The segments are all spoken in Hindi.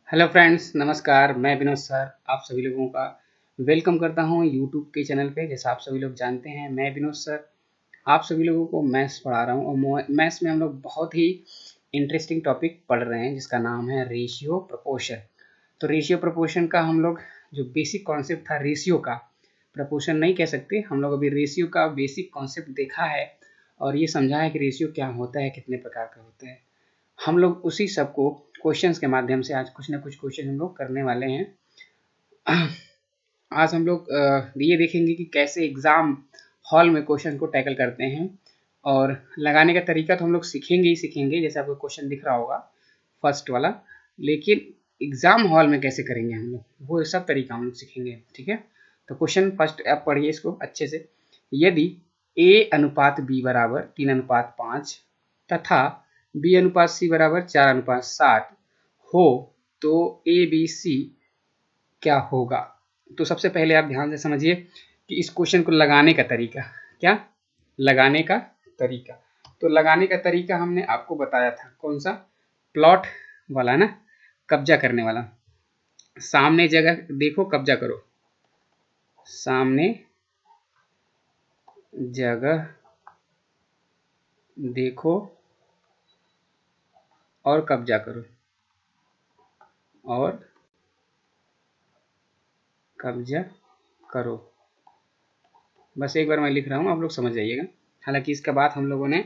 हेलो फ्रेंड्स, नमस्कार। मैं विनोद सर आप सभी लोगों का वेलकम करता हूं यूट्यूब के चैनल पे। जैसा आप सभी लोग जानते हैं, मैं विनोद सर आप सभी लोगों को मैथ्स पढ़ा रहा हूं और मैथ्स में हम लोग बहुत ही इंटरेस्टिंग टॉपिक पढ़ रहे हैं जिसका नाम है रेशियो प्रपोर्शन। तो रेशियो प्रपोर्शन का हम लोग जो बेसिक कॉन्सेप्ट था, रेशियो का, प्रपोर्शन नहीं कह सकते हम लोग, अभी रेशियो का बेसिक कॉन्सेप्ट देखा है और ये समझा है कि रेशियो क्या होता है, कितने प्रकार का होता है। हम लोग उसी सब को क्वेश्चंस के माध्यम से आज कुछ ना कुछ क्वेश्चन हम लोग करने वाले हैं। आज हम लोग ये देखेंगे कि कैसे एग्ज़ाम हॉल में क्वेश्चन को टैकल करते हैं और लगाने का तरीका तो हम लोग सीखेंगे ही सीखेंगे, जैसे आपको क्वेश्चन दिख रहा होगा फर्स्ट वाला, लेकिन एग्ज़ाम हॉल में कैसे करेंगे हम लोग वो सब तरीका हम लोग सीखेंगे। ठीक है, तो क्वेश्चन फर्स्ट आप पढ़िए इसको अच्छे से। यदि A अनुपात B बराबर 3:5 तथा B अनुपात C बराबर 4:60 हो तो ABC क्या होगा। तो सबसे पहले आप ध्यान से समझिए कि इस क्वेश्चन को लगाने का तरीका क्या, लगाने का तरीका। तो लगाने का तरीका हमने आपको बताया था, कौन सा, प्लॉट वाला ना, कब्जा करने वाला। सामने जगह देखो, कब्जा करो, सामने जगह देखो और कब्जा करो, और कब्जा करो। बस एक बार मैं लिख रहा हूँ, आप लोग समझ जाइएगा। हालांकि इसका बात हम लोगों ने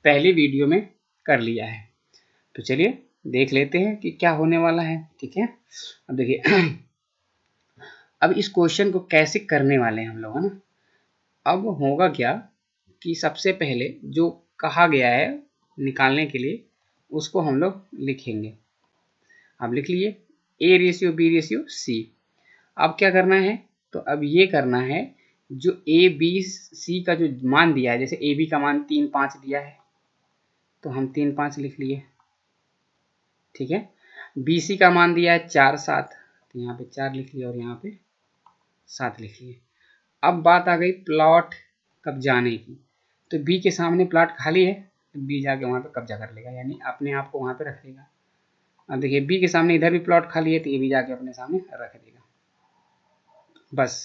पहली वीडियो में कर लिया है। तो चलिए देख लेते हैं कि क्या होने वाला है। ठीक है, अब देखिए अब इस क्वेश्चन को कैसे करने वाले हैं हम लोग, है ना। अब होगा क्या कि सबसे पहले जो कहा गया है निकालने के लिए उसको हम लोग लिखेंगे। अब लिख लिए A ratio B ratio C। अब क्या करना है, तो अब ये करना है जो A B C का जो मान दिया है, जैसे A B का मान 3,5 दिया है तो हम 3,5 लिख लिए। ठीक है, B C का मान दिया है 4,7 तो यहाँ पे 4 लिख लिया और यहाँ पे 7 लिख लिए। अब बात आ गई प्लॉट कब्जाने की, तो B के सामने प्लॉट खाली है तो B जाके वहाँ पे कब्जा कर लेगा, यानी अपने आप को वहाँ पे रख लेगा। अब देखिए B के सामने इधर भी प्लॉट खाली है तो ये भी जाके अपने सामने रख देगा। बस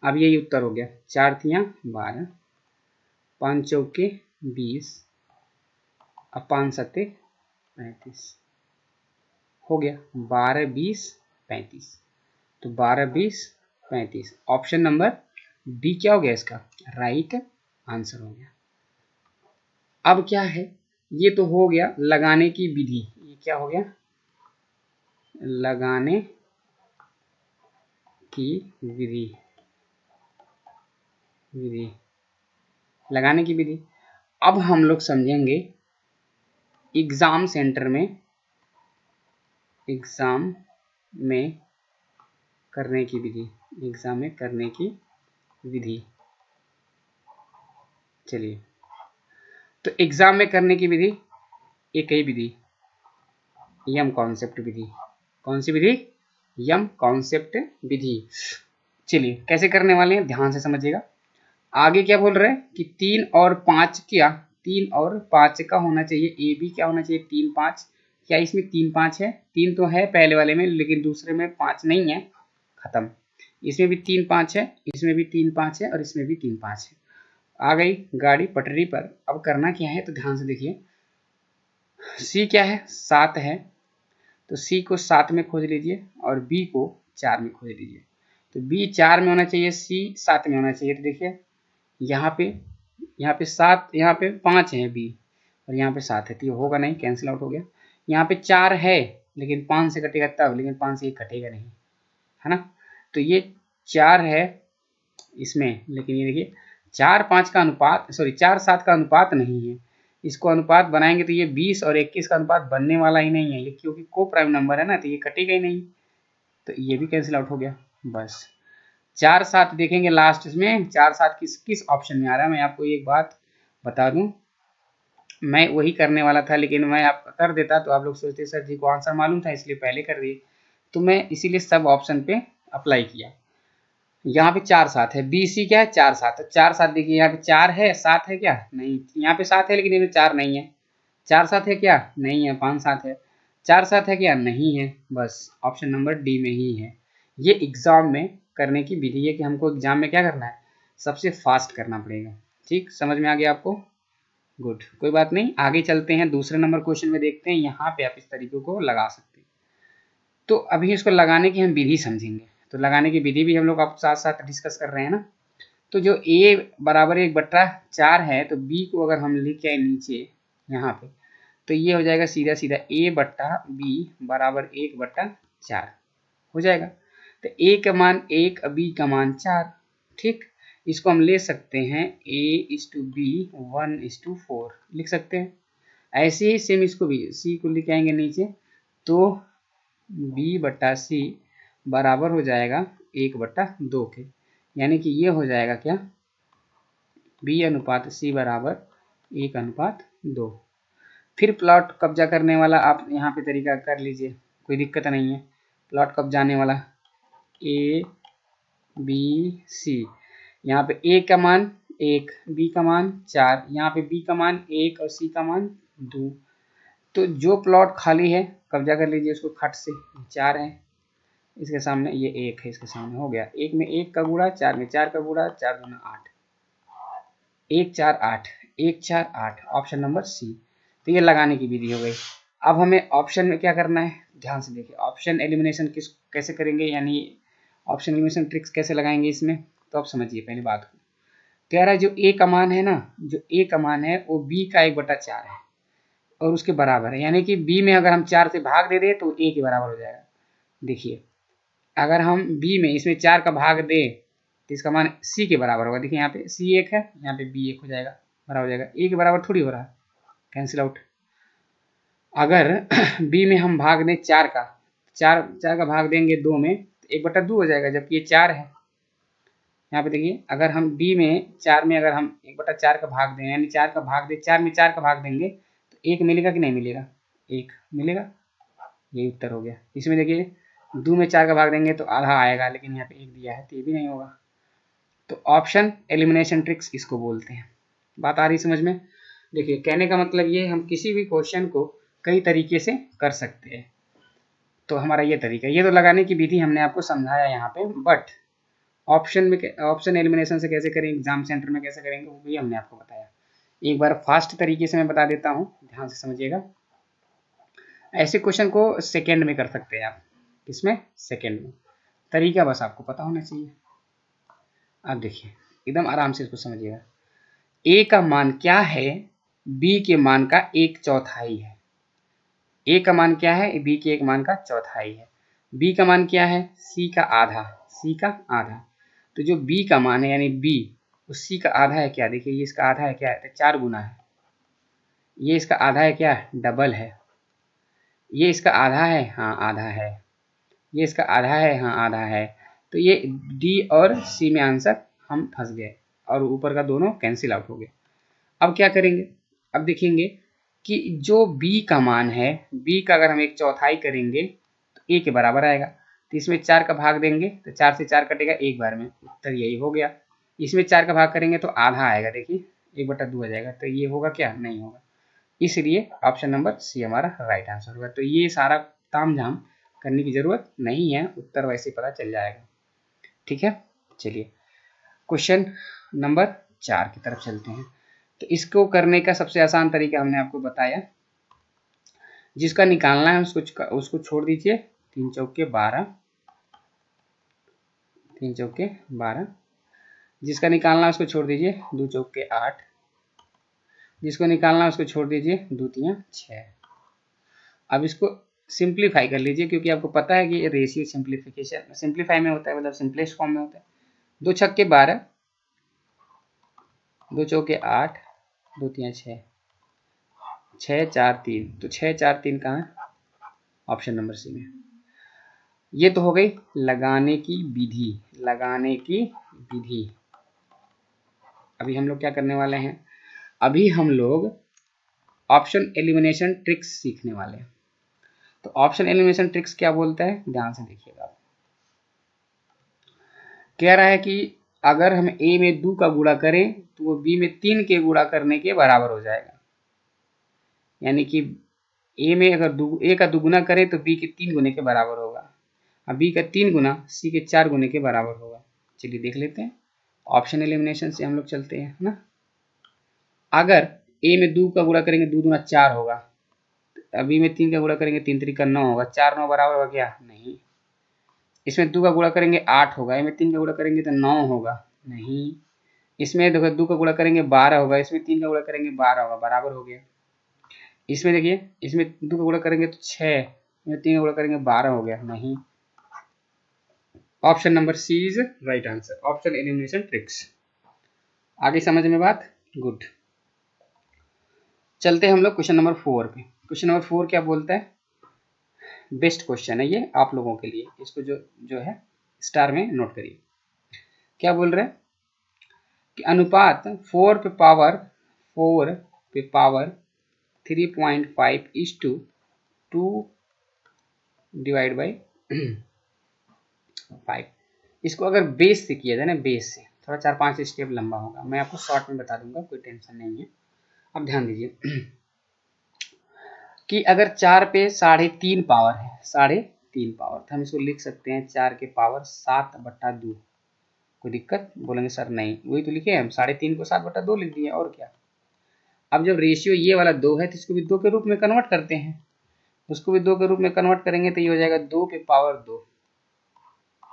अब यही उत्तर हो गया। 4 तियाँ 12, 5 चौके 20, अब 5 सत्ते 35 हो गया। 12 20 35, तो 12 20 35 ऑप्शन नंबर डी क्या हो गया, इसका राइट आंसर हो गया। अब क्या है, ये तो हो गया लगाने की विधि। ये क्या हो गया, लगाने की विधि, लगाने की विधि। अब हम लोग समझेंगे एग्जाम सेंटर में, एग्जाम में करने की विधि, एग्जाम में करने की विधि। चलिए, तो एग्जाम में करने की विधि एक ही विधि, यम कॉन्सेप्ट विधि। कौन सी विधि, यम कॉन्सेप्ट विधि। चलिए कैसे करने वाले हैं ध्यान से समझिएगा। आगे क्या बोल रहे हैं कि 3 और 5 क्या, 3 और 5 का होना चाहिए, ए बी क्या होना चाहिए 3 5। क्या इसमें 3 5 है, 3 तो है पहले वाले में लेकिन दूसरे में 5 नहीं है, खत्म। इसमें भी 3 5 है, इसमें भी 3 5 है और इसमें भी 3 5 है। आ गई गाड़ी पटरी पर। अब करना क्या है, तो ध्यान से देखिए। सी क्या है, 7 है, तो सी को 7 में खोज लीजिए और बी को 4 में खोज लीजिए। तो बी 4 में होना चाहिए, सी 7 में होना चाहिए। तो देखिए यहाँ पे 7, यहाँ पे 5 है बी और यहाँ पे 7 है, तो ये होगा नहीं, कैंसिल आउट हो गया। यहाँ पे 4 है लेकिन 5 से कटेगा तब, लेकिन 5 से ये कटेगा नहीं, है ना। तो ये 4 है इसमें, लेकिन ये देखिए 4 5 का अनुपात, सॉरी 4 7 का अनुपात नहीं है। इसको अनुपात बनाएंगे तो ये 20 और 21 का अनुपात बनने वाला ही नहीं है, ये क्योंकि को प्राइम नंबर है ना, तो ये कटेगा ही नहीं, तो ये भी कैंसिल आउट हो गया। बस 4 7 देखेंगे लास्ट में, 4 7 किस किस ऑप्शन में आ रहा है। मैं आपको एक बात बता दूं, मैं वही करने वाला था लेकिन मैं आप कर देता तो आप लोग सोचते सर जी को आंसर मालूम था इसलिए पहले कर दिए, तो मैं इसीलिए सब ऑप्शन पे अप्लाई किया। यहाँ पे 4 7 है, बी सी क्या है 4 7, 4 7 देखिए यहाँ पे 4 है 7 है क्या, नहीं, यहाँ पे 7 है लेकिन इसमें 4 नहीं है। 4 7 है क्या, नहीं है, 5 7 है। 4 7 है क्या? नहीं है, बस ऑप्शन नंबर डी में ही है। ये एग्जाम में करने की विधि है कि हमको एग्जाम में क्या करना है, सबसे फास्ट करना पड़ेगा। ठीक, समझ में आ गया आपको? गुड, कोई बात नहीं, आगे चलते हैं, दूसरे नंबर क्वेश्चन में देखते हैं। यहाँ पे आप इस तरीके को लगा सकते हैं। तो अभी इसको लगाने की हम विधि समझेंगे। तो लगाने की विधि भी हम लोग आपको साथ साथ डिस्कस कर रहे हैं ना। तो जो a बराबर 1/4 है, तो b को अगर हम लिख आए नीचे यहाँ पे, तो ये हो जाएगा सीधा सीधा a/b बराबर 1/4 हो जाएगा। तो a का मान 1, b का मान 4। ठीक, इसको हम ले सकते हैं a/b 1/4 लिख सकते हैं। ऐसे ही सेम इसको भी c को लिख आएंगे नीचे, तो b/c बराबर हो जाएगा 1/2 के, यानी कि ये हो जाएगा क्या, b/c बराबर 1/2। फिर प्लॉट कब्जा करने वाला आप यहाँ पे तरीका कर लीजिए, कोई दिक्कत नहीं है। प्लॉट कब्जाने वाला a b c, यहाँ पे a का मान 1, b का मान 4, यहाँ पे b का मान 1 और c का मान 2। तो जो प्लॉट खाली है कब्जा कर लीजिए उसको खट से। 4 है इसके सामने, ये 1 है इसके सामने, हो गया। 1 में 1 का गुणा, 4 में 4 का गुणा, 4 दूना 8, 1 4 8, 1 4 8, ऑप्शन नंबर सी। तो ये लगाने की विधि हो गई। अब हमें ऑप्शन में क्या करना है, ध्यान से देखिए। ऑप्शन एलिमिनेशन कैसे करेंगे, यानी ऑप्शन एलिमिनेशन ट्रिक्स कैसे लगाएंगे इसमें, तो आप समझिए पहली बात को। कह रहा है जो ए का मान है ना, जो ए का मान है वो बी का 1/4 है और उसके बराबर है, यानी कि बी में अगर हम 4 से भाग दे दें तो ए के बराबर हो जाएगा। देखिए, अगर हम बी में इसमें 4 का भाग दें तो इसका मान सी के बराबर होगा। देखिए यहाँ पे सी 1 है, यहाँ पे बी 1 हो जाएगा, बराबर हो जाएगा। ए के बराबर थोड़ी हो रहा है, कैंसिल आउट। अगर बी में हम भाग दें 4 का, 4 का भाग देंगे 2 में तो 1/2 हो जाएगा, जबकि ये 4 है। यहाँ पे देखिए, अगर हम बी में 4 में अगर हम 1/4 का भाग दें, यानी 4 का भाग दे, 4 में 4 का भाग देंगे तो 1 मिलेगा कि नहीं मिलेगा, 1 मिलेगा। यही उत्तर हो गया। इसमें देखिए 2 में 4 का भाग देंगे तो आधा आएगा, लेकिन यहाँ पे 1 दिया है तो ये भी नहीं होगा। तो ऑप्शन एलिमिनेशन ट्रिक्स इसको बोलते हैं। बात आ रही समझ में? देखिए, कहने का मतलब ये, हम किसी भी क्वेश्चन को कई तरीके से कर सकते हैं। तो हमारा ये तरीका, ये तो लगाने की विधि हमने आपको समझाया यहाँ पे, बट ऑप्शन में, ऑप्शन एलिमिनेशन से कैसे करेंगे, एग्जाम सेंटर में कैसे करेंगे, वो भी हमने आपको बताया। एक बार फास्ट तरीके से मैं बता देता हूँ, ध्यान से समझिएगा। ऐसे क्वेश्चन को सेकेंड में कर सकते हैं आप, किसमें, सेकेंड में। तरीका बस आपको पता होना चाहिए। अब देखिए, एकदम आराम से इसको समझिएगा। ए का मान क्या है, बी के मान का 1/4 है। ए का मान क्या है, बी के एक मान का 1/4 है। बी का मान क्या है, सी का आधा, सी का आधा। तो जो बी का मान है यानी बी, उस सी का आधा है क्या, देखिए ये इसका आधा है क्या है, तो 4 गुना है। ये इसका आधा है क्या, डबल है। ये इसका आधा है, हाँ आधा है। ये इसका आधा है, हाँ आधा है। तो ये डी और सी में आंसर हम फंस गए और ऊपर का दोनों कैंसिल आउट हो गए। अब क्या करेंगे, अब देखेंगे कि जो b का मान है, b का अगर हम 1/4 करेंगे तो a के बराबर आएगा। तो इसमें 4 का भाग देंगे तो 4 से 4 कटेगा एक बार में, उत्तर यही हो गया। इसमें 4 का भाग करेंगे तो आधा आएगा, देखिए 1/2 हो जाएगा। तो ये होगा क्या, नहीं होगा। इसलिए ऑप्शन नंबर सी हमारा राइट आंसर होगा। तो ये सारा तामझाम करने की जरूरत नहीं है, उत्तर वैसे पता चल जाएगा। ठीक है, चलिए क्वेश्चन नंबर 4 की तरफ चलते हैं। तो इसको करने का सबसे आसान तरीका हमने आपको बताया। जिसका निकालना है उसको छोड़ दीजिए। 3 चौके 12, 3 चौके 12। जिसका निकालना है उसको छोड़ दीजिए, 2 चौके 8। जिसको निकालना है उसको छोड़ दीजिए, 2 तियां 6। अब इसको सिंप्लीफाई कर लीजिए, क्योंकि आपको पता है कि रेशियो सिंप्लीफिकेशन सिंप्लीफाई में होता है, मतलब सिंपलेस्ट फॉर्म में होता है। 2 छक्के 12, 2 चौके 8, 2 तियां 6, 6 4 3। तो 6 4 3 कहाँ है, ऑप्शन नंबर सी में। ये तो हो गई लगाने की विधि, लगाने की विधि। अभी हम लोग क्या करने वाले हैं, अभी हम लोग ऑप्शन एलिमिनेशन ट्रिक्स सीखने वाले हैं। तो ऑप्शन एलिमिनेशन ट्रिक्स क्या बोलता है, ध्यान से देखिएगा। कह रहा है कि अगर हम ए में 2 का गुणा करें तो वो बी में 3 के गुणा करने के बराबर हो जाएगा। यानी कि ए में अगर ए का दुगुना करें तो बी के 3 गुने के बराबर होगा, अब बी का 3 गुना सी के 4 गुने के बराबर होगा। चलिए देख लेते हैं, ऑप्शन एलिमिनेशन से हम लोग चलते हैं ना। अगर ए में 2 का गुणा करेंगे 2 दूना 4 होगा, अभी में 3 का गुणा करेंगे 3 3 का 9 होगा, 4 9 बराबर होगा क्या? नहीं। इसमें 2 का गुणा करेंगे 8 होगा, ए में 3 का गुणा करेंगे तो 9 होगा, नहीं। इसमें देखो 2 का गुणा करेंगे 12 होगा, इसमें 3 का गुणा करेंगे 12 होगा, बराबर हो गया। इसमें देखिए, इसमें 2 का गुणा करेंगे तो 6, इसमें 3 का गुणा करेंगे 12 हो गया, नहीं। Option number C is right answer, option elimination tricks. आगे समझ में बात? गुड। चलते हैं हम लोग क्वेश्चन नंबर 4 पे। क्वेश्चन नंबर 4 क्या बोलता है? बेस्ट क्वेश्चन है ये आप लोगों के लिए, इसको जो है स्टार में नोट करिए। क्या बोल रहे हैं कि अनुपात 4 पे power 3.5 is to 2 divide by 5। इसको अगर बेस से किया जाए ना, बेस से थोड़ा 4-5 स्टेप लंबा होगा, मैं आपको शॉर्ट में बता दूंगा, कोई टेंशन नहीं है। अब ध्यान दीजिए कि अगर 4 पे 3.5 पावर है, 3.5 पावर, तो हम इसको लिख सकते हैं 4 के पावर 7/2। कोई दिक्कत? बोलेंगे सर नहीं, वही तो लिखे हम, 3.5 को 7/2 लिख दिए, और क्या। अब जब रेशियो ये वाला 2 है तो इसको भी 2 के रूप में कन्वर्ट करते हैं, उसको भी 2 के रूप में कन्वर्ट करेंगे तो ये हो जाएगा 2 पे पावर 2,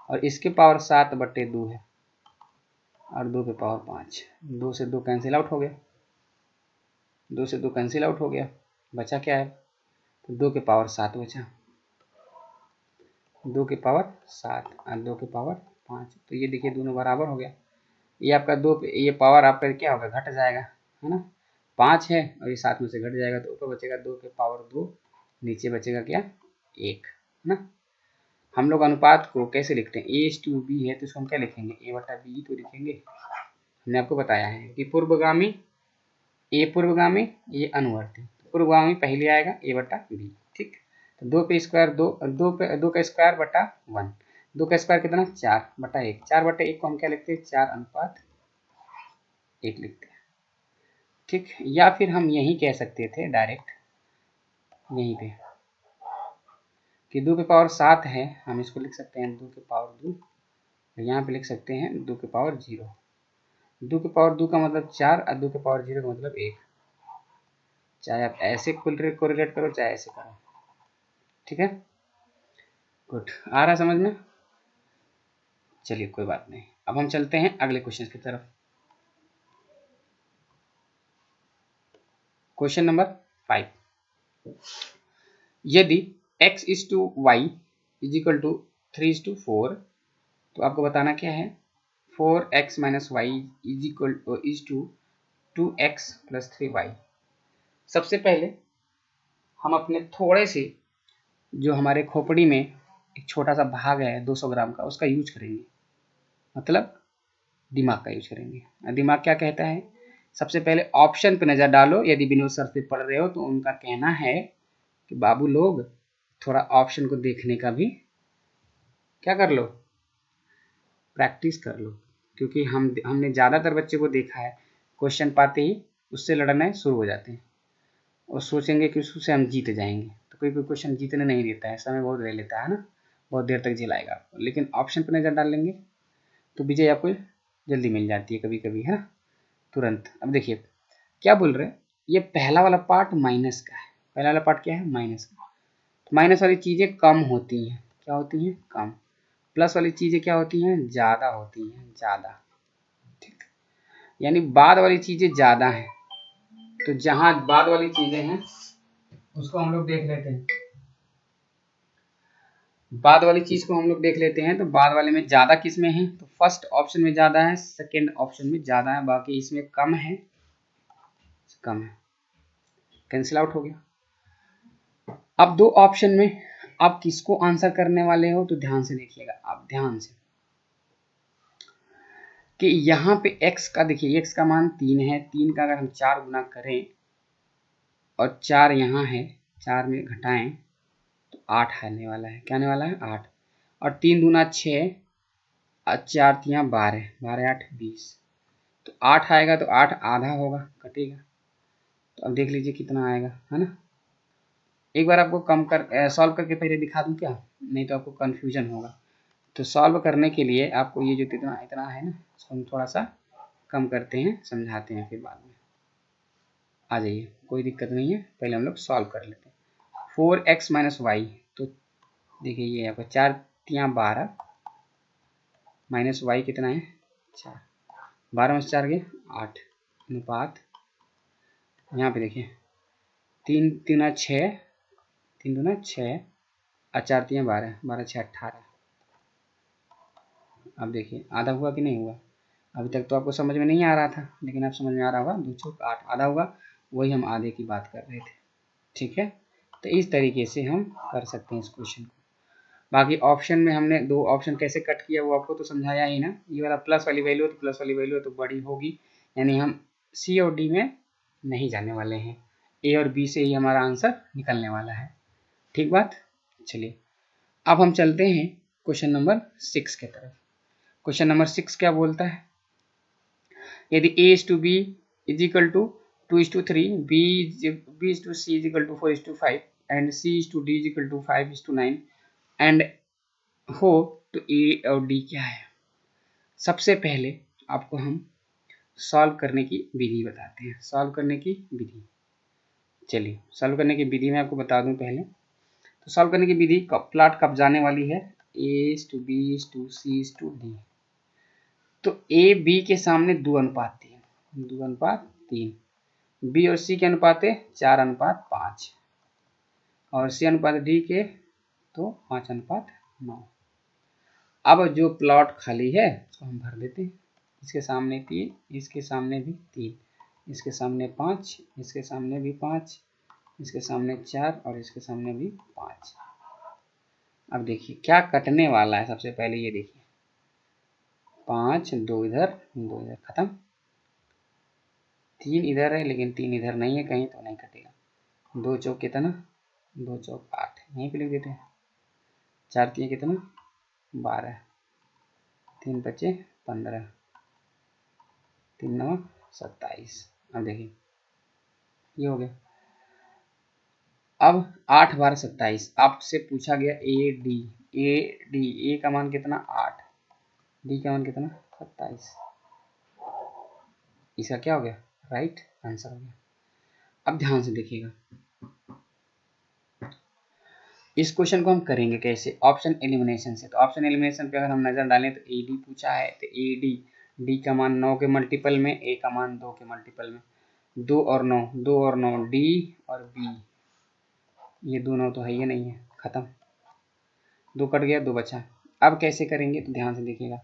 और इसके पावर 7/2 है, और 2 पे पावर 5। 2 से 2 कैंसिल आउट हो गया, 2 से 2 कैंसिल आउट हो गया, बचा क्या है? तो 2 के पावर 7 बचा, 2 के पावर 7 और 2 के पावर 5। तो ये देखिए दोनों बराबर हो गया। ये आपका 2 पे ये पावर आपका क्या होगा? घट जाएगा, है ना। 5 है और ये 7 में से घट जाएगा, तो ऊपर बचेगा 2 के पावर 2, नीचे बचेगा क्या? 1, है ना। हम लोग अनुपात को कैसे लिखते हैं? A/B है तो इसको हम क्या लिखेंगे? A/B तो लिखेंगे। हमने आपको बताया है कि पूर्वगामी, ए पूर्वगामी, ये अनुवर्ती। पूर्वगामी पहले आएगा A/B, ठीक। तो 2 पे स्क्वायर 2 का स्क्वायर बटा 1, 2 का स्क्वायर कितना? 4/1, 4/1 को हम क्या लिखते हैं? 4:1 लिखते हैं, ठीक। या फिर हम यही कह सकते थे डायरेक्ट यहीं पे कि 2 के पावर 7 है, हम इसको लिख सकते हैं 2 के पावर 2, यहाँ पे लिख सकते हैं 2 के पावर 0। 2 के पावर 2 का मतलब 4 और 2 के पावर 0 का मतलब 1। चाहे आप ऐसे कोरिलेट करो चाहे ऐसे करो, ठीक है। गुड, आ रहा समझ में? चलिए कोई बात नहीं, अब हम चलते हैं अगले क्वेश्चन की तरफ। क्वेश्चन नंबर 5, यदि x is to Y is equal to 3:4, तो आपको बताना क्या है? 4x minus Y is to 2x plus 3y। सबसे पहले हम अपने थोड़े से जो हमारे खोपड़ी में एक छोटा सा भाग है 200 ग्राम का, उसका यूज करेंगे, मतलब दिमाग का यूज करेंगे। दिमाग क्या कहता है? सबसे पहले ऑप्शन पे नजर डालो, यदि विनोद सर से पढ़ रहे हो तो उनका कहना है कि बाबू लोग थोड़ा ऑप्शन को देखने का भी क्या कर लो, प्रैक्टिस कर लो, क्योंकि हमने ज़्यादातर बच्चे को देखा है क्वेश्चन पाते ही उससे लड़ना शुरू हो जाते हैं और सोचेंगे कि उससे हम जीत जाएंगे। तो कोई क्वेश्चन जीतने नहीं देता है, समय बहुत ले लेता है ना, बहुत देर तक झेलाएगा आपको। लेकिन ऑप्शन पर नज़र डाल लेंगे तो विजय आपको जल्दी मिल जाती है, कभी कभी, है ना, तुरंत। अब देखिए क्या बोल रहे हैं, ये पहला वाला पार्ट माइनस का है। पहला वाला पार्ट क्या है? माइनस का। तो माइनस वाली चीज़ें कम होती हैं, क्या होती हैं? कम। प्लस वाली चीज़ें क्या होती हैं? ज़्यादा होती हैं, ज़्यादा, ठीक। यानी बाद वाली चीज़ें ज़्यादा हैं, तो जहाँ बाद वाली चीज़ें हैं उसको हम लोग देख लेते हैं। बाद वाली चीज को हम लोग देख लेते हैं, तो बाद वाले में ज्यादा किस में है? तो फर्स्ट ऑप्शन में ज्यादा है, सेकंड ऑप्शन में ज्यादा है, बाकी इसमें कम है, कम है, कैंसिल आउट हो गया। अब 2 ऑप्शन में आप किसको आंसर करने वाले हो? तो ध्यान से देखिएगा आप, ध्यान से, कि यहाँ पे x का देखिए, x का मान 3 है, 3 का अगर हम 4 गुना करें और 4 यहाँ है, 4 में घटाएं तो 8 आने वाला है। क्या आने वाला है? 8। और 3 दूना 6, 4 3 12, 12 8 20, तो 8 आएगा, तो 8 आधा होगा, कटेगा। तो अब देख लीजिए कितना आएगा, है ना, एक बार आपको कम कर सॉल्व करके पहले दिखा दूं क्या, नहीं तो आपको कन्फ्यूजन होगा। तो सॉल्व करने के लिए आपको ये जो इतना इतना है ना, इसको हम थोड़ा सा कम करते हैं, समझाते हैं फिर बाद में। आ जाइए, कोई दिक्कत नहीं है, पहले हम लोग सॉल्व कर लेते हैं। 4x माइनस वाई, तो देखिए ये आपका 4 तियाँ 12 माइनस वाई कितना है 4, 12 में से 4 गए 8 अनुपात, यहाँ पे देखिए 3 3 6, 3 दूना 6 और 4 तियाँ 12, 12 6 18। अब देखिए आधा हुआ कि नहीं हुआ, अभी तक तो आपको समझ में नहीं आ रहा था, लेकिन अब समझ में आ रहा होगा। 2 चौक 8 आधा हुआ, वही हम आधे की बात कर रहे थे। ठीक है, तो इस तरीके से हम कर सकते हैं इस क्वेश्चन को। बाकी ऑप्शन में हमने 2 ऑप्शन कैसे कट किया वो आपको तो समझाया ही ना। ये वाला प्लस वाली वैल्यू है तो प्लस वाली वैल्यू है तो बड़ी होगी, यानी हम सी और डी में नहीं जाने वाले हैं, ए और बी से ही हमारा आंसर निकलने वाला है। ठीक बात। चलिए अब हम चलते हैं क्वेश्चन नंबर 6 के तरफ। क्वेश्चन नंबर 6 क्या बोलता है, यदि a is to b is equal to 2 is to 3, b is to c is equal to 4 is to 5 and c is to d is equal to 5 is to 9 and हो तो ए और डी क्या है। सबसे पहले आपको हम सॉल्व करने की विधि बताते हैं, सॉल्व करने की विधि। चलिए सॉल्व करने की विधि मैं आपको बता दूं पहले। तो सॉल्व करने की विधि प्लॉट कब जाने वाली है, a to b to c to d। तो a b के सामने 2 अनुपात 3, 2 अनुपात 3, b और c के अनुपात है 4 अनुपात 5 और c अनुपात d के तो 5 अनुपात 9। अब जो प्लॉट खाली है उसको हम भर देते हैं। इसके सामने 3, इसके सामने भी 3, इसके सामने 5, इसके सामने भी 5, इसके सामने 4 और इसके सामने भी 5। अब देखिए क्या कटने वाला है, सबसे पहले ये देखिए 5, 2 इधर 2 इधर खत्म, 3 इधर है लेकिन 3 इधर नहीं है कहीं तो नहीं कटेगा। 2 चौक कितना, 2 चौक 8, यहीं पे लिख देते हैं। 4 3 कितना 12, 3 बचे 15, 3 9 27। अब देखिए ये हो गया। अब 8 12 27, आपसे पूछा गया ए डी, ए का मान कितना 8, डी का मान कितना 27, इसका क्या हो गया राइट आंसर हो गया। अब ध्यान से देखिएगा, इस क्वेश्चन को हम करेंगे कैसे, ऑप्शन एलिमिनेशन से। तो ऑप्शन एलिमिनेशन पे अगर हम नजर डालें तो ए डी पूछा है, तो ए डी, डी का मान 9 के मल्टीपल में, ए का मान 2 के मल्टीपल में, 2 और 9, 2 और 9 डी और बी, ये 2 9 तो है ही नहीं है, खत्म, 2 कट गया 2 बचा। अब कैसे करेंगे तो ध्यान से देखिएगा,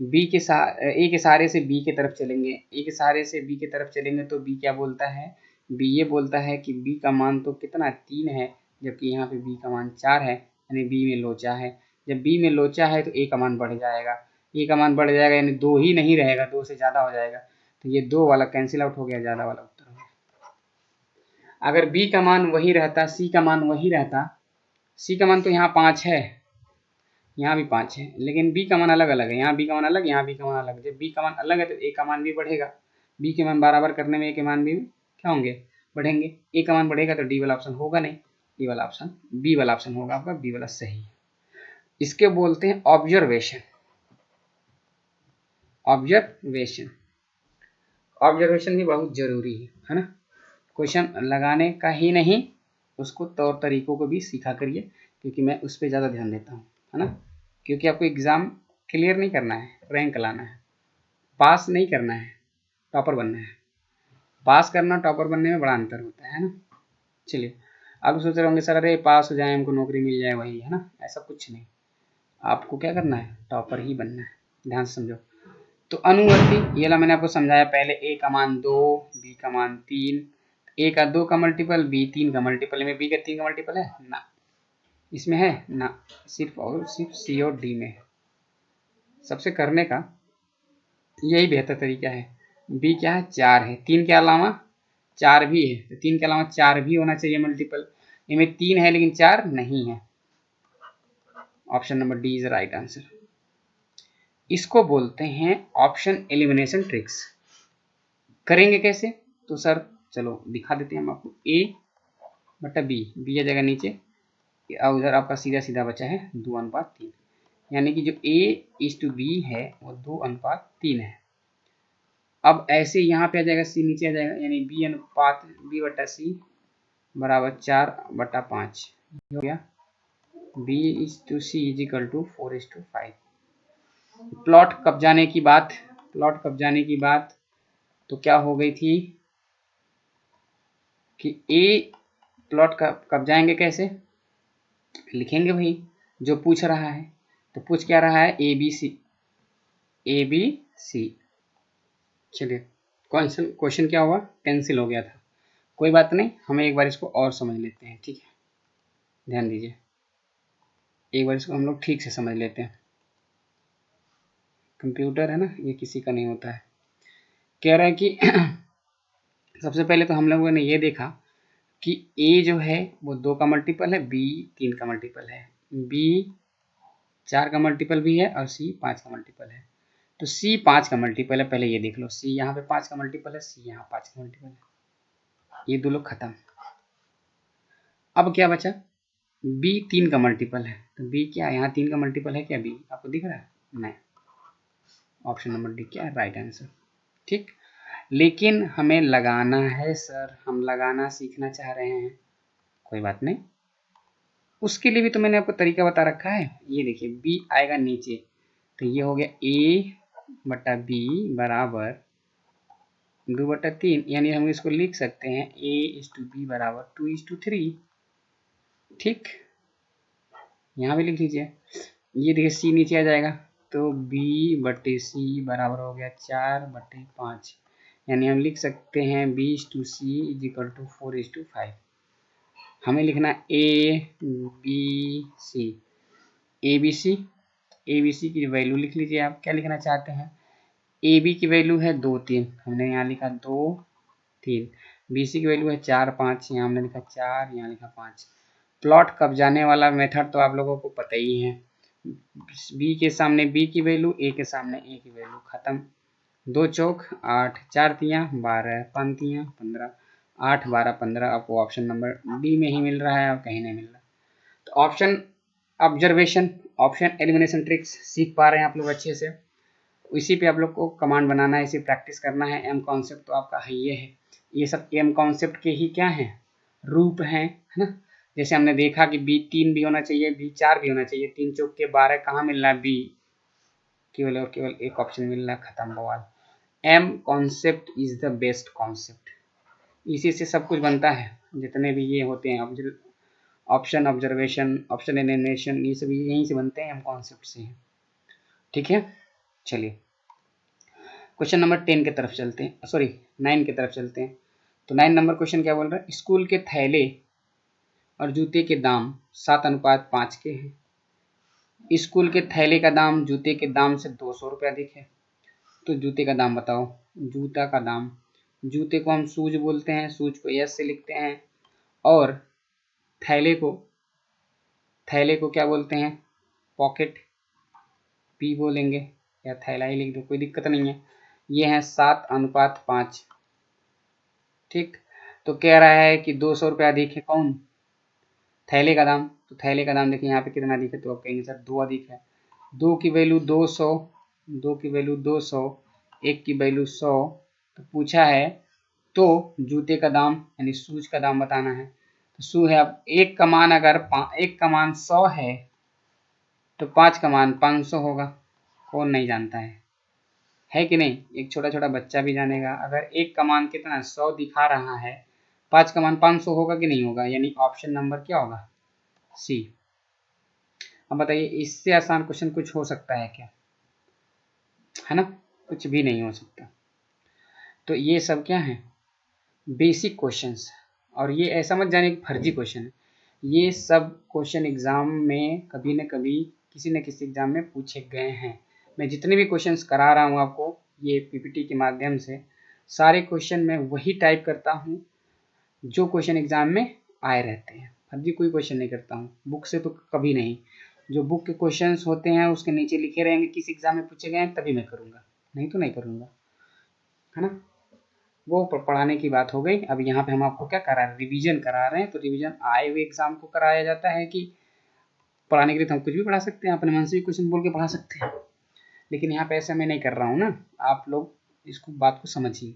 बी के ए के सहारे से बी के तरफ चलेंगे, ए के सहारे से बी के तरफ चलेंगे तो बी क्या बोलता है, बी ये बोलता है कि बी का मान तो कितना 3 है, जबकि यहाँ पे बी का मान 4 है, यानी बी में लोचा है। जब बी में लोचा है तो ए का मान बढ़ जाएगा, ए का मान बढ़ जाएगा यानी 2 ही नहीं रहेगा, 2 से ज़्यादा हो जाएगा, तो ये 2 वाला कैंसिल आउट हो गया, ज़्यादा वाला उत्तर हो गया। अगर बी का मान वही रहता, सी का मान वही रहता, सी का मान तो यहाँ 5 है, यहाँ भी 5 है, लेकिन बी का मान अलग अलग है, यहाँ बी का मान अलग, यहाँ बी का मान अलग। जब बी का मान अलग है तो ए का मान भी बढ़ेगा, बी के मान बराबर करने में ए के मान भी क्या होंगे बढ़ेंगे, ए का मान बढ़ेगा तो डी वाला ऑप्शन होगा नहीं, ये वाला ऑप्शन बी वाला ऑप्शन होगा आपका, बी वाला सही है। इसके बोलते हैं ऑब्जर्वेशन, ऑब्जर्वेशन, ऑब्जर्वेशन भी बहुत जरूरी है ना, क्वेश्चन लगाने का ही नहीं उसको तौर तरीकों को भी सीखा करिए, क्योंकि मैं उस पर ज़्यादा ध्यान देता हूँ, है ना, क्योंकि आपको एग्ज़ाम क्लियर नहीं करना है, रैंक लाना है, पास नहीं करना है, टॉपर बनना है। पास करना टॉपर बनने में बड़ा अंतर होता है ना। चलिए आप सोच रहे होंगे सर अरे पास हो जाए हमको नौकरी मिल जाए वही, है ना, ऐसा कुछ नहीं, आपको क्या करना है टॉपर ही बनना है, ध्यान से समझो। तो अनुवर्ती ये ला मैंने आपको समझाया पहले, ए का मान 2, बी का मान 3, ए का 2 का मल्टीपल, बी 3 का मल्टीपल, में बी का 3 का मल्टीपल है ना, इसमें है ना, सिर्फ और सिर्फ सी और डी में है। सबसे करने का यही बेहतर तरीका है। बी क्या है 4 है, 3 के अलावा 4 भी है, तो 3 के अलावा 4 भी होना चाहिए मल्टीपल, इनमें 3 है लेकिन 4 नहीं है, option number D is right answer. इसको बोलते हैं ऑप्शन एलिमिनेशन ट्रिक्स। करेंगे कैसे तो सर चलो दिखा देते हैं हम आपको। ए बटा बी आ जाएगा नीचे, और उधर आपका सीधा सीधा बचा है 2:3, यानी कि जो A/B है वो 2:3 है। अब ऐसे यहाँ पे आ जाएगा C नीचे आ जाएगा, यानी B/C बराबर 4/5 हो गया। B/C = 4:5। प्लॉट कब जाने की बात तो क्या हो गई थी कि ए प्लॉट कब जाएंगे, कैसे लिखेंगे भाई, जो पूछ रहा है। तो पूछ क्या रहा है, ABC। चलिए क्वेश्चन क्या हुआ, कैंसिल हो गया था, कोई बात नहीं, हमें एक बार इसको और समझ लेते हैं, ठीक है, ध्यान दीजिए, एक बार इसको हम लोग ठीक से समझ लेते हैं। कंप्यूटर है ना, ये किसी का नहीं होता है। कह रहा है कि सबसे पहले तो हम लोगों ने ये देखा कि A जो है वो 2 का मल्टीपल है, B 3 का मल्टीपल है, B 4 का मल्टीपल भी है और C 5 का मल्टीपल है। तो C 5 का मल्टीपल है, पहले ये देख लो, C यहाँ पे 5 का मल्टीपल है, C यहाँ 5 का मल्टीपल है, ये दो लोग खत्म। अब क्या बचा, B 3 का मल्टीपल है, तो B क्या यहाँ 3 का मल्टीपल है क्या, B आपको दिख रहा है, नहीं, ऑप्शन नंबर डी क्या है राइट आंसर, ठीक। लेकिन हमें लगाना है सर, हम लगाना सीखना चाह रहे हैं, कोई बात नहीं, उसके लिए भी तो मैंने आपको तरीका बता रखा है। ये देखिए B आएगा नीचे, तो ये हो गया A/B बराबर 2/3, यानी हम इसको लिख सकते हैं A/B बराबर 2:3, ठीक, यहाँ भी लिख लीजिए। ये देखिए C नीचे आ जाएगा, तो B/C बराबर हो गया 4/5, यानी हम लिख सकते हैं B/C = 4:5। हमें लिखना ABC की वैल्यू लिख लीजिए, आप क्या लिखना चाहते हैं, AB की वैल्यू है 2 3, हमने यहाँ लिखा 2 3, BC की वैल्यू है 4 5, यहाँ हमने लिखा 4, यहाँ लिखा 5। प्लॉट कब जाने वाला मेथड तो आप लोगों को पता ही है, B के सामने B की वैल्यू, A के सामने A की वैल्यू, खत्म। 2 चौक 8, 4 तियाँ 12, 5 तियाँ 15, 8 12 15, आपको ऑप्शन नंबर डी में ही मिल रहा है और कहीं नहीं मिल रहा। तो option observation, option elimination tricks सीख पा रहे हैं आप लोग अच्छे से, इसी पे आप लोग को कमांड बनाना है, इसी प्रैक्टिस करना है। एम कॉन्सेप्ट तो आपका है, ये सब एम कॉन्सेप्ट के ही क्या हैं, रूप हैं, है ना। जैसे हमने देखा कि B3 भी होना चाहिए, B4 भी होना चाहिए, 3 चौक के 12, कहाँ मिल रहा है, B केवल और केवल एक ऑप्शन मिल रहा है, खत्म बवाल। M concept is the best concept, इसी से सब कुछ बनता है, जितने भी ये होते हैं ऑप्शन ऑब्जर्वेशन, ऑप्शन एलिमिनेशन, ये सभी यहीं से बनते हैं, एम कॉन्सेप्ट से, ठीक है। चलिए क्वेश्चन नंबर 10 की तरफ चलते हैं, सॉरी 9 की तरफ चलते हैं। तो 9 नंबर क्वेश्चन क्या बोल रहा है, स्कूल के थैले और जूते के दाम 7:5 के हैं। स्कूल के थैले का दाम जूते के दाम से 200 रुपये अधिक है, तो जूते का दाम बताओ। जूता का दाम, जूते को हम शूज बोलते हैं, शूज को एस से लिखते हैं, और थैले को क्या बोलते हैं, पॉकेट, पी बोलेंगे, या थैला ही लिख दो, कोई दिक्कत नहीं है। ये है 7:5, ठीक। तो कह रहा है कि 200 रुपये अधिक है, कौन, थैले का दाम। तो थैले का दाम देखिए यहाँ पे कितना अधिक है, तो आप कहेंगे सर 2 अधिक है। 2 की वैल्यू 200, 2 की वैल्यू 200, 1 की वैल्यू 100, तो पूछा है तो जूते का दाम यानी शूज का दाम बताना है। तो शू है, अब एक का मान अगर 100 है तो 5 का मान 500 होगा, कौन नहीं जानता है कि नहीं, एक छोटा छोटा बच्चा भी जानेगा। अगर एक का मान कितना 100 दिखा रहा है, 5 का मान 500 होगा कि नहीं होगा, यानी ऑप्शन नंबर क्या होगा, सी। अब बताइए इससे आसान क्वेश्चन कुछ हो सकता है क्या, है ना, कुछ भी नहीं हो सकता। तो ये सब क्या है, बेसिक क्वेश्चंस, और ये ऐसा मत जाने कि फर्जी क्वेश्चन है, ये सब क्वेश्चन एग्जाम में कभी न कभी किसी न किसी एग्जाम में पूछे गए हैं। मैं जितने भी क्वेश्चंस करा रहा हूँ आपको ये पीपीटी के माध्यम से, सारे क्वेश्चन मैं वही टाइप करता हूँ जो क्वेश्चन एग्जाम में आए रहते हैं, फर्जी कोई क्वेश्चन नहीं करता हूँ, बुक से तो कभी नहीं। जो बुक के क्वेश्चंस होते हैं उसके नीचे लिखे रहेंगे किस एग्जाम में पूछे गए हैं, तभी मैं करूँगा, नहीं तो नहीं करूँगा, है ना। वो पढ़ाने की बात हो गई। अब यहाँ पे हम आपको क्या करा रहे हैं, रिवीजन करा रहे हैं। तो रिवीजन आए हुए एग्जाम को कराया जाता है कि पढ़ाने के लिए तो हम कुछ भी पढ़ा सकते हैं, अपने मन से भी क्वेश्चन बोल के पढ़ा सकते हैं, लेकिन यहाँ पे ऐसा मैं नहीं कर रहा हूँ ना, आप लोग इसको बात को समझिए।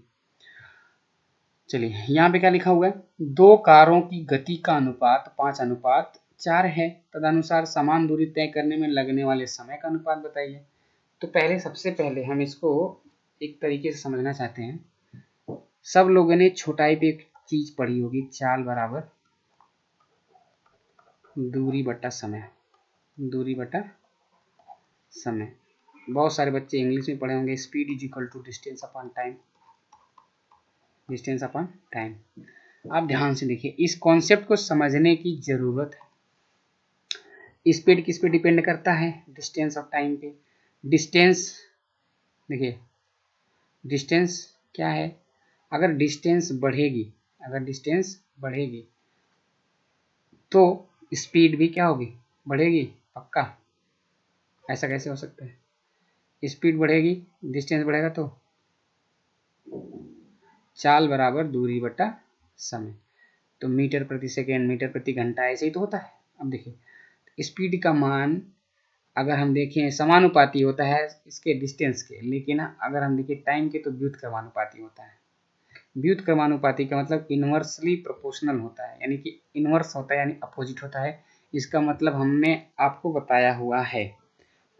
चलिए यहाँ पे क्या लिखा हुआ है, दो कारों की गति का अनुपात 5:4 है, तदनुसार समान दूरी तय करने में लगने वाले समय का अनुपात बताइए। तो पहले सबसे पहले हम इसको एक तरीके से समझना चाहते हैं। सब लोगों ने छोटाई पे एक चीज पढ़ी होगी, चाल बराबर दूरी बटा समय, दूरी बटा समय। बहुत सारे बच्चे इंग्लिश में पढ़े होंगे, speed is equal to distance upon time, distance upon time. आप ध्यान से देखिए, इस कॉन्सेप्ट को समझने की जरूरत है। स्पीड किस पे डिपेंड करता है, डिस्टेंस ऑफ टाइम पे। डिस्टेंस देखिए, डिस्टेंस क्या है, अगर डिस्टेंस बढ़ेगी, अगर डिस्टेंस बढ़ेगी तो स्पीड भी क्या होगी, बढ़ेगी, पक्का। ऐसा कैसे हो सकता है, स्पीड बढ़ेगी डिस्टेंस बढ़ेगा, तो चाल बराबर दूरी बटा समय। तो मीटर प्रति सेकेंड, मीटर प्रति घंटा, ऐसे ही तो होता है। अब देखिए स्पीड का मान अगर हम देखें समानुपाती होता है इसके डिस्टेंस के, लेकिन अगर हम देखें टाइम के तो व्युत्क्रमानुपाती होता है। व्युत्क्रमानुपाती का मतलब इनवर्सली प्रोपोर्शनल होता है, यानी कि इनवर्स होता है, यानी अपोजिट होता है। इसका मतलब हमने आपको बताया हुआ है।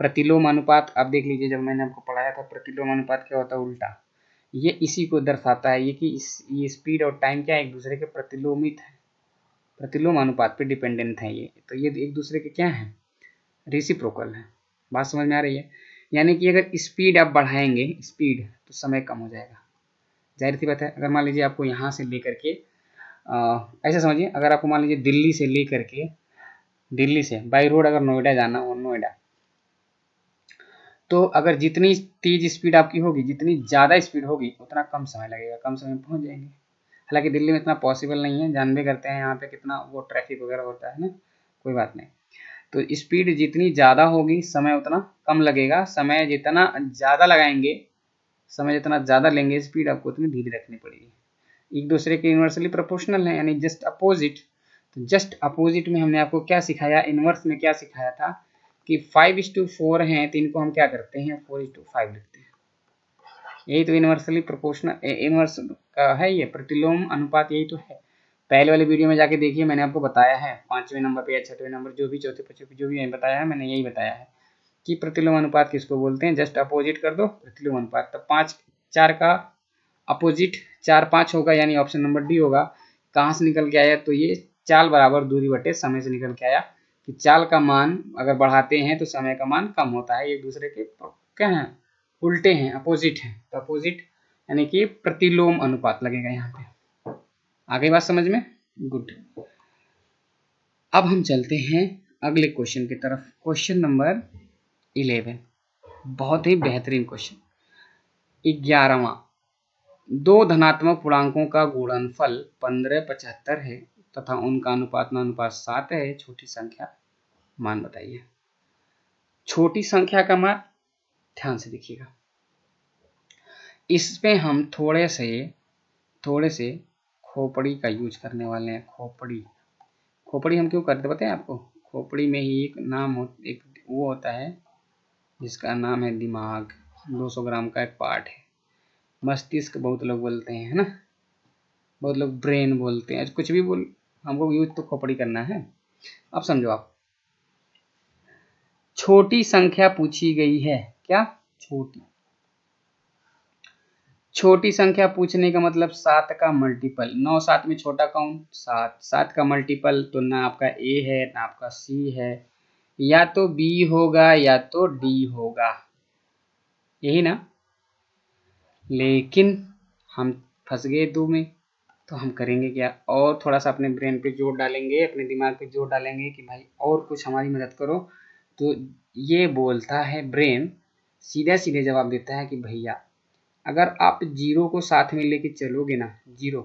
प्रतिलोम अनुपात, आप देख लीजिए, जब मैंने आपको पढ़ाया था प्रतिलोम अनुपात क्या होता है, उल्टा। ये इसी को दर्शाता है, ये कि ये स्पीड और टाइम क्या एक दूसरे के प्रतिलोमित है, प्रतिलोम अनुपात पे डिपेंडेंट है ये। तो ये एक दूसरे के क्या है, रेसिप्रोकल है। बात समझ में आ रही है। यानी कि अगर स्पीड आप बढ़ाएंगे स्पीड तो समय कम हो जाएगा, जाहिर सी बात है। अगर मान लीजिए आपको यहाँ से लेकर के ऐसा समझिए, अगर आपको मान लीजिए दिल्ली से लेकर के, दिल्ली से बाई रोड अगर नोएडा जाना हो, नोएडा, तो अगर जितनी तेज स्पीड आपकी होगी, जितनी ज़्यादा स्पीड होगी, उतना कम समय लगेगा, कम समय में पहुँच जाएंगे। हालांकि दिल्ली में इतना पॉसिबल नहीं है, जानबे करते हैं यहाँ पे कितना वो ट्रैफिक वगैरह होता है ना, कोई बात नहीं। तो स्पीड जितनी ज़्यादा होगी समय उतना कम लगेगा, समय जितना ज़्यादा लगाएंगे, समय जितना ज़्यादा लेंगे, स्पीड आपको उतनी धीरे रखनी पड़ेगी। एक दूसरे के इन्वर्सली प्रोपोर्शनल है, यानी जस्ट अपोजिट। तो जस्ट अपोजिट में हमने आपको क्या सिखाया, इन्वर्स में क्या सिखाया था कि 5:4 हैं, तो इनको हम क्या करते हैं 4:5 लिखते हैं। यही तो इन्वर्सली प्रोपोर्शनल, इन्वर्स का है ये, प्रतिलोम अनुपात, यही तो है। पहले वाले वीडियो में जाके देखिए, मैंने आपको बताया है 5वें नंबर पे या 6वें नंबर, जो भी चौथे पांचवें पे जो भी बताया है, मैंने यही बताया है कि प्रतिलोम अनुपात किसको बोलते हैं। जस्ट अपोजिट कर दो प्रतिलोम अनुपात, तो 5:4 का अपोजिट 4:5 होगा, यानी ऑप्शन नंबर डी होगा। कहाँ से निकल के आया, तो ये चाल बराबर दूरी बटे समय से निकल के आया कि चाल का मान अगर बढ़ाते हैं तो समय का मान कम होता है। एक दूसरे के क्या है, उल्टे हैं, अपोजिट हैं। तो अपोजिट यानी कि प्रतिलोम अनुपात लगेगा यहाँ पे। आगे बात समझ में, गुड। अब हम चलते हैं अगले क्वेश्चन की तरफ। क्वेश्चन नंबर 11, बहुत ही बेहतरीन क्वेश्चन। 11वां, दो धनात्मक पूर्णांकों का गुणनफल 1575 है तथा उनका अनुपात 7 है, छोटी संख्या मान बताइए। छोटी संख्या का मान ध्यान से देखिएगा, इसमें हम थोड़े से खोपड़ी का यूज करने वाले हैं। खोपड़ी हम क्यों करते बताएं आपको। खोपड़ी में ही एक नाम एक वो होता है जिसका नाम है दिमाग, 200 ग्राम का एक पार्ट है। मस्तिष्क बहुत लोग बोलते हैं, है ना, बहुत लोग ब्रेन बोलते हैं, कुछ भी बोल, हमको यूज तो खोपड़ी करना है। अब समझो आप, छोटी संख्या पूछी गई है, क्या छोटी संख्या पूछने का मतलब 7 का मल्टीपल। 9 7 में छोटा कौन, 7। 7 का मल्टीपल तो ना आपका ए है ना आपका सी है, या तो बी होगा या तो डी होगा, यही ना। लेकिन हम फंस गए दो में, तो हम करेंगे क्या, और थोड़ा सा अपने ब्रेन पे जोर डालेंगे, अपने दिमाग पे जोर डालेंगे कि भाई और कुछ हमारी मदद करो। तो ये बोलता है ब्रेन, सीधा सीधे जवाब देता है कि भैया अगर आप जीरो को साथ में लेके चलोगे ना, जीरो,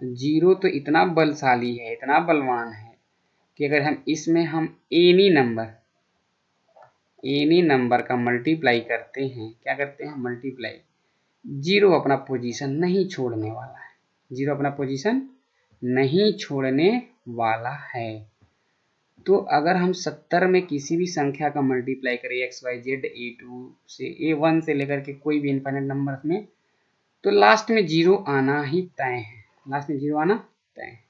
तो जीरो तो इतना बलशाली है, इतना बलवान है कि अगर हम इसमें हम एनी नंबर का मल्टीप्लाई करते हैं, क्या करते हैं मल्टीप्लाई, जीरो अपना पोजीशन नहीं छोड़ने वाला है, जीरो अपना पोजीशन नहीं छोड़ने वाला है। तो अगर हम 70 में किसी भी संख्या का मल्टीप्लाई करें एक्स वाई जेड A2 से A1 से लेकर के कोई भी इनफाइनाइट नंबर में, तो लास्ट में जीरो आना ही तय है, लास्ट में जीरो आना तय है।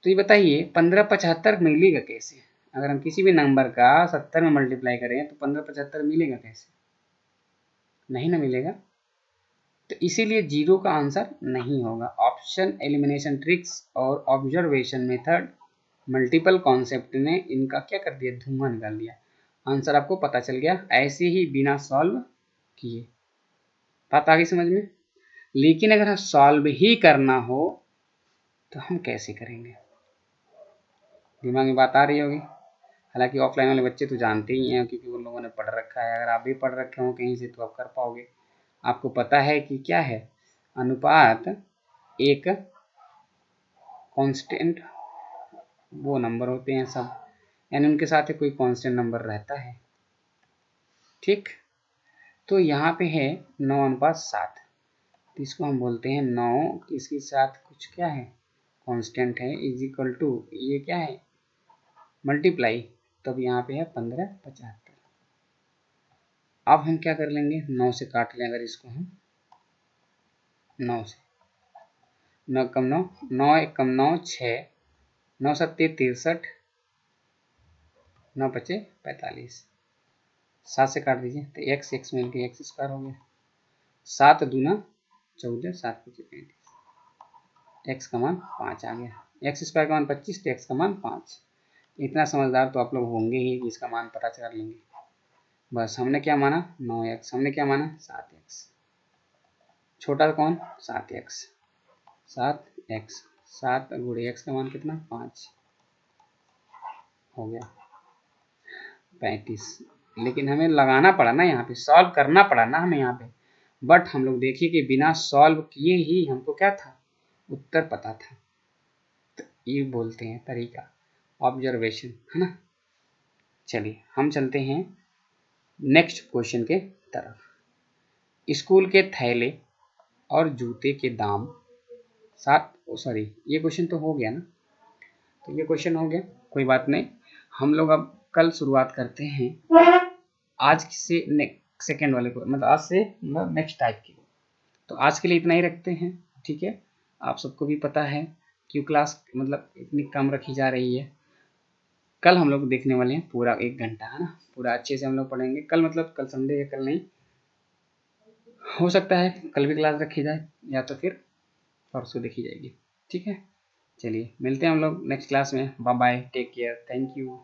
तो ये बताइए 1575 मिलेगा कैसे? अगर हम किसी भी नंबर का 70 में मल्टीप्लाई करें तो 1575 मिलेगा कैसे? नहीं ना मिलेगा। तो इसीलिए जीरो का आंसर नहीं होगा। ऑप्शन एलिमिनेशन ट्रिक्स और ऑब्जर्वेशन मेथड मल्टीपल कॉन्सेप्ट ने इनका क्या कर दिया, धुआं निकाल दिया। आंसर आपको पता चल गया ऐसे ही बिना सॉल्व किए। बात आ गई समझ में? लेकिन अगर सॉल्व ही करना हो तो हम कैसे करेंगे? दिमाग में बात आ रही होगी। हालांकि ऑफलाइन वाले बच्चे तो जानते ही हैं क्योंकि उन लोगों ने पढ़ रखा है। अगर आप भी पढ़ रखे हो कहीं से तो आप कर पाओगे। आपको पता है कि क्या है, अनुपात एक कांस्टेंट वो नंबर होते हैं सब, यानी उनके साथ कोई कांस्टेंट नंबर रहता है। ठीक, तो यहाँ पे है 9:7, तो इसको हम बोलते हैं 9 इसके साथ कुछ क्या है, कांस्टेंट है, इज इक्वल टू ये क्या है, मल्टीप्लाई, तब यहाँ पे है 1575। अब हम क्या कर लेंगे, 9 से काट लें अगर इसको हम, 9 से 9 कम 9, 9 एक कम 9 6, 9 सत्ते 63, 9 पचे 45, 7 से काट दीजिए तो एक्स एक्स मिल के एक्स स्क्वायर हो गया, 7 दूना 14, 7 पचे 35, एक्स का मान 5 आ गया। एक्स स्क्वायर का मान 25 तो एक्स का मान 5। इतना समझदार तो आप लोग होंगे ही कि इसका मान पता कर लेंगे। बस हमने क्या माना 9x, हमने क्या माना 7x, छोटा कौन 7x, 7x, 7 गुणे x का मान कितना 5 हो गया 35। लेकिन हमें लगाना पड़ा ना, यहाँ पे सॉल्व करना पड़ा ना हमें यहाँ पे, बट हम लोग देखिए कि बिना सॉल्व किए ही हमको क्या था, उत्तर पता था। तो ये बोलते हैं तरीका, ऑब्जर्वेशन, है ना। चलिए हम चलते हैं नेक्स्ट क्वेश्चन के तरफ। स्कूल के थैले और जूते के दाम सॉरी ये क्वेश्चन तो हो गया ना, तो ये क्वेश्चन हो गया, कोई बात नहीं। हम लोग अब कल शुरुआत करते हैं आज से सेकेंड वाले को, मतलब आज से मतलब नेक्स्ट टाइप की। तो आज के लिए इतना ही रखते हैं, ठीक है। आप सबको भी पता है क्यों क्लास मतलब इतनी कम रखी जा रही है। कल हम लोग देखने वाले हैं पूरा 1 घंटा, है ना, पूरा अच्छे से हम लोग पढ़ेंगे कल, मतलब कल संडे है, कल नहीं हो सकता है कल भी क्लास रखी जाए या तो फिर परसों देखी जाएगी, ठीक है। चलिए मिलते हैं हम लोग नेक्स्ट क्लास में, bye bye, take care, thank you.